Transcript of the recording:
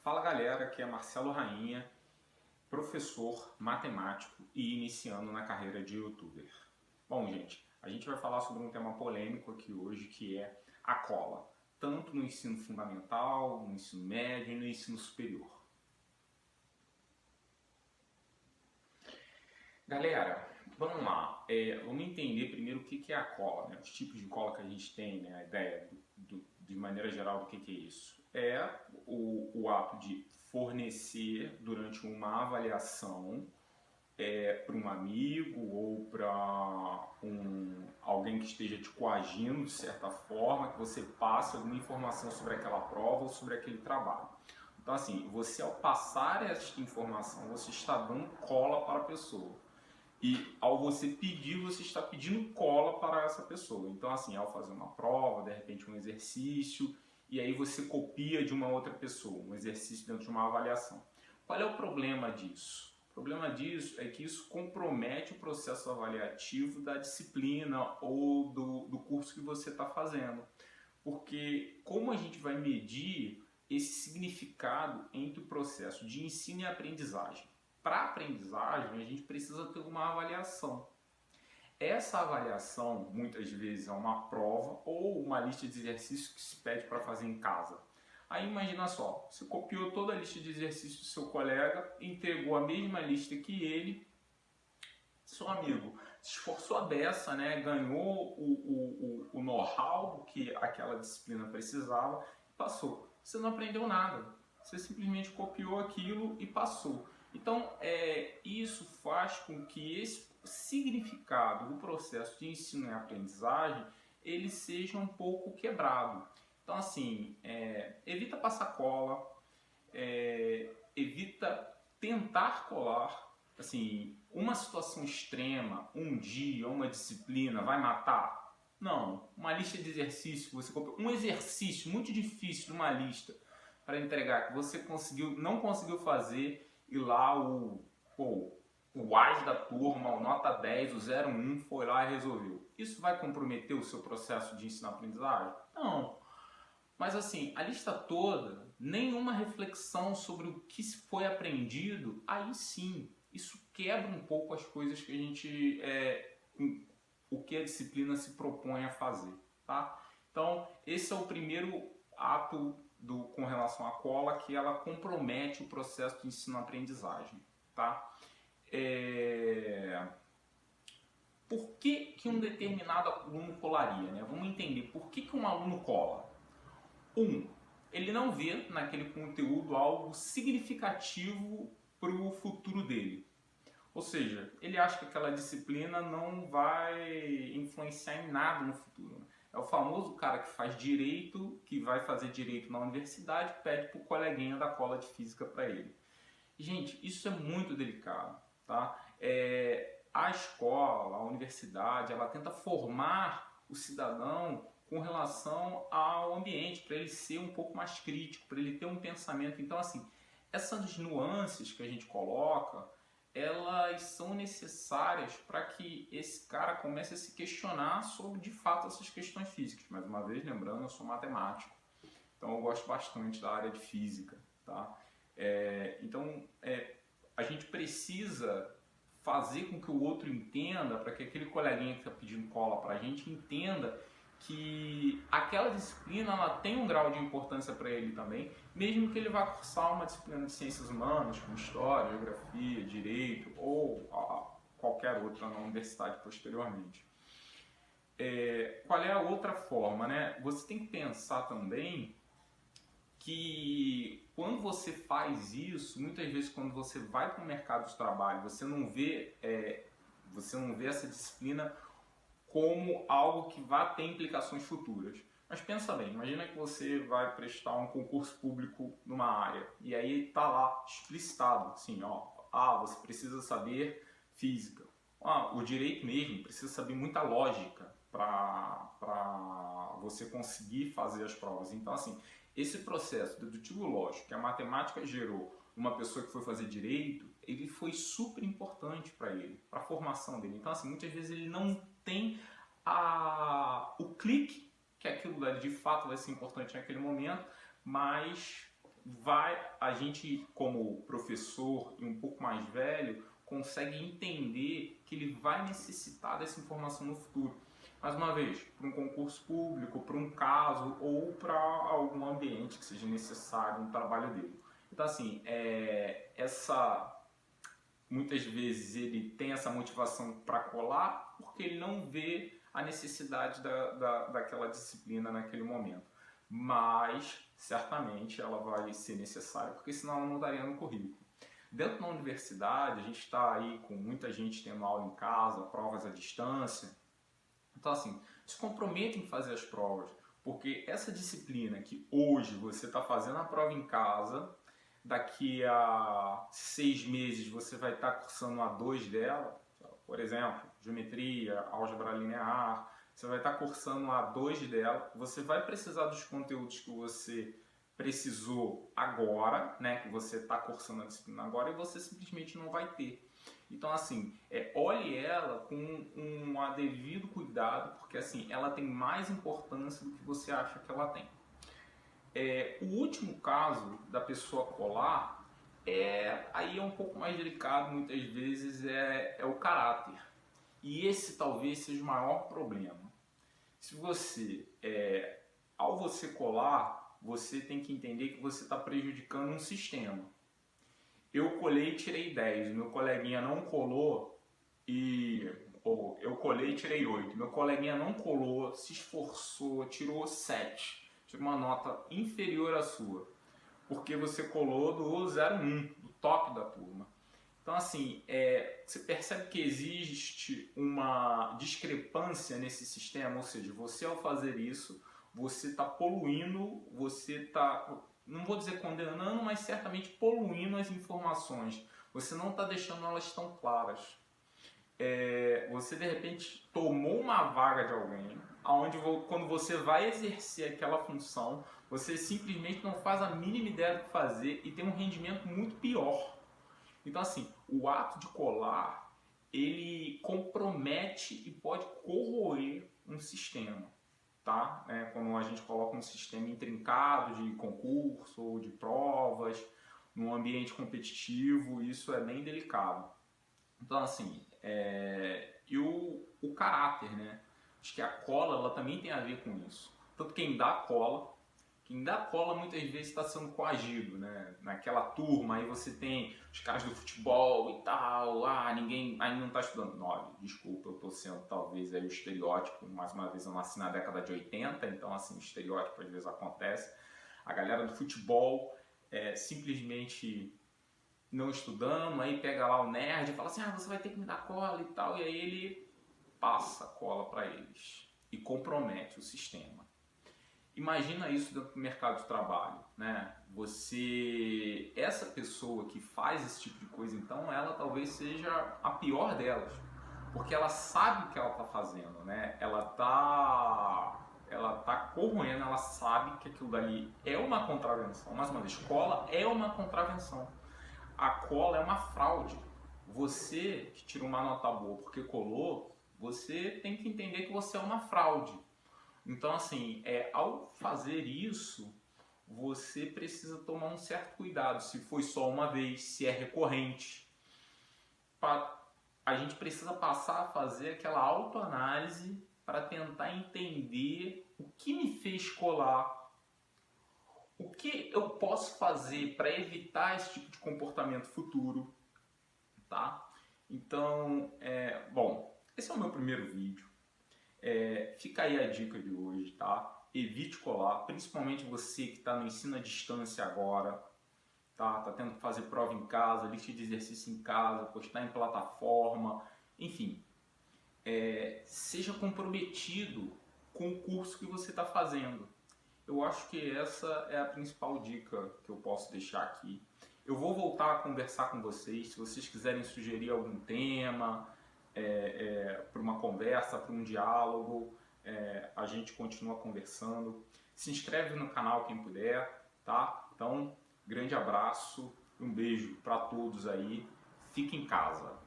Fala galera, aqui é Marcelo Rainha, professor matemático e iniciando na carreira de youtuber. Bom gente, a gente vai falar sobre um tema polêmico aqui hoje que é a cola, tanto no ensino fundamental, no ensino médio e no ensino superior. Galera, vamos lá, vamos entender primeiro o que é a cola, né? Os tipos de cola que a gente tem, né? A ideia de maneira geral do que é isso. É o ato de fornecer durante uma avaliação para um amigo ou para alguém que esteja te coagindo de certa forma, que você passe alguma informação sobre aquela prova ou sobre aquele trabalho. Então assim, você ao passar essa informação, você está dando cola para a pessoa. E ao você pedir, você está pedindo cola para essa pessoa. Então assim, ao fazer uma prova, de repente um exercício, e aí você copia de uma outra pessoa, um exercício dentro de uma avaliação. Qual é o problema disso? O problema disso é que isso compromete o processo avaliativo da disciplina ou do curso que você está fazendo. Porque como a gente vai medir esse significado entre o processo de ensino e aprendizagem? Para a aprendizagem, a gente precisa ter uma avaliação. Essa avaliação, muitas vezes, é uma prova ou uma lista de exercícios que se pede para fazer em casa. Aí imagina só, você copiou toda a lista de exercícios do seu colega, entregou a mesma lista que ele, seu amigo se esforçou a beça, né, ganhou o know-how que aquela disciplina precisava e passou. Você não aprendeu nada, você simplesmente copiou aquilo e passou. Então, isso faz com que esse significado do processo de ensino e aprendizagem ele seja um pouco quebrado. Então, assim, evita passar cola, evita tentar colar. Assim, uma situação extrema, um dia, uma disciplina vai matar? Não. Uma lista de exercícios que você copiou, um exercício muito difícil numa lista para entregar que você não conseguiu fazer e lá o AS da turma, o nota 10, o 01 foi lá e resolveu. Isso vai comprometer o seu processo de ensino-aprendizagem? Não. Mas assim, a lista toda, nenhuma reflexão sobre o que foi aprendido, aí sim, isso quebra um pouco as coisas que a gente, o que a disciplina se propõe a fazer, tá? Então, esse é o primeiro ato com relação à cola, que ela compromete o processo de ensino-aprendizagem, tá? Por que um determinado aluno colaria, né? Vamos entender por que um aluno cola. Ele não vê naquele conteúdo algo significativo para o futuro dele. Ou seja, ele acha que aquela disciplina não vai influenciar em nada no futuro. É o famoso cara que faz direito, que vai fazer direito na universidade, pede para o coleguinha da cola de física para ele. Gente, isso é muito delicado, tá? A escola, a universidade, ela tenta formar o cidadão com relação ao ambiente, para ele ser um pouco mais crítico, para ele ter um pensamento. Então, assim, essas nuances que a gente coloca, elas são necessárias para que esse cara comece a se questionar sobre, de fato, essas questões físicas. Mais uma vez, lembrando, eu sou matemático, então eu gosto bastante da área de física, tá? Então, a gente precisa fazer com que o outro entenda, para que aquele coleguinha que está pedindo cola para a gente entenda que aquela disciplina ela tem um grau de importância para ele também, mesmo que ele vá cursar uma disciplina de ciências humanas, como história, geografia, direito ou qualquer outra na universidade posteriormente. Qual é a outra forma, né? Você tem que pensar também que quando você faz isso, muitas vezes quando você vai para o mercado de trabalho, você não vê essa disciplina como algo que vai ter implicações futuras. Mas pensa bem, imagina que você vai prestar um concurso público numa área e aí está lá explicitado, assim, você precisa saber física. O direito mesmo precisa saber muita lógica para você conseguir fazer as provas. Então, assim, esse processo dedutivo lógico que a matemática gerou uma pessoa que foi fazer direito, ele foi super importante para ele, para a formação dele. Então, assim, muitas vezes ele não tem o clique que aquilo de fato vai ser importante naquele momento, mas a gente como professor e um pouco mais velho, consegue entender que ele vai necessitar dessa informação no futuro. Mais uma vez, para um concurso público, para um caso ou para algum ambiente que seja necessário no trabalho dele. Então, assim, muitas vezes ele tem essa motivação para colar porque ele não vê a necessidade daquela disciplina naquele momento. Mas, certamente, ela vai ser necessária, porque senão ela não estaria no currículo. Dentro da universidade, a gente está aí com muita gente tendo aula em casa, provas à distância. Então, assim, se compromete em fazer as provas, porque essa disciplina que hoje você está fazendo a prova em casa, daqui a 6 meses você vai estar cursando a 2 dela, por exemplo, geometria, álgebra linear, você vai estar cursando a 2 dela, você vai precisar dos conteúdos que você precisou agora, né, que você está cursando a disciplina agora, e você simplesmente não vai ter. Então, assim, olhe ela com um devido cuidado, porque assim, ela tem mais importância do que você acha que ela tem. O último caso da pessoa colar, aí é um pouco mais delicado, muitas vezes, é o caráter. E esse talvez seja o maior problema. Se você, ao você colar, você tem que entender que você está prejudicando um sistema. Eu colei e tirei 10, meu coleguinha não colou ou eu colei e tirei 8, meu coleguinha não colou, se esforçou, tirou 7, tirou uma nota inferior à sua, porque você colou do 01, do top da turma. Então, assim, você percebe que existe uma discrepância nesse sistema, ou seja, você ao fazer isso, você está poluindo, você está, não vou dizer condenando, mas certamente poluindo as informações. Você não está deixando elas tão claras. Você de repente tomou uma vaga de alguém, onde quando você vai exercer aquela função, você simplesmente não faz a mínima ideia do que fazer e tem um rendimento muito pior. Então, assim, o ato de colar, ele compromete e pode corroer um sistema, tá? Quando a gente coloca um sistema intrincado de concurso ou de provas, num ambiente competitivo, isso é bem delicado. Então, assim, e o caráter, né? Acho que a cola, ela também tem a ver com isso. Tanto quem dá cola muitas vezes está sendo coagido, né? Naquela turma, aí você tem os caras do futebol e tal, ninguém aí não está estudando. Não, desculpa, eu estou sendo talvez aí o estereótipo, mais uma vez eu nasci na década de 80, então assim, o estereótipo às vezes acontece. A galera do futebol simplesmente não estudando, aí pega lá o nerd e fala assim, você vai ter que me dar cola e tal, e aí ele passa a cola para eles e compromete o sistema. Imagina isso dentro do mercado de trabalho, né? Essa pessoa que faz esse tipo de coisa, então, ela talvez seja a pior delas, porque ela sabe o que ela está fazendo, né? Ela tá corroendo, ela sabe que aquilo dali é uma contravenção. Mais uma vez, cola é uma contravenção. A cola é uma fraude. Você que tirou uma nota boa porque colou, você tem que entender que você é uma fraude. Então, assim, ao fazer isso, você precisa tomar um certo cuidado. Se foi só uma vez, se é recorrente. A gente precisa passar a fazer aquela autoanálise para tentar entender o que me fez colar. O que eu posso fazer para evitar esse tipo de comportamento futuro, tá? Então, bom, esse é o meu primeiro vídeo. Fica aí a dica de hoje, tá? Evite colar, principalmente você que está no ensino à distância agora, tá? Tá tendo que fazer prova em casa, lista de exercício em casa, postar em plataforma, enfim. Seja comprometido com o curso que você está fazendo. Eu acho que essa é a principal dica que eu posso deixar aqui. Eu vou voltar a conversar com vocês, se vocês quiserem sugerir algum tema, para uma conversa, para um diálogo, a gente continua conversando. Se inscreve no canal quem puder, tá? Então, grande abraço e um beijo para todos aí. Fique em casa.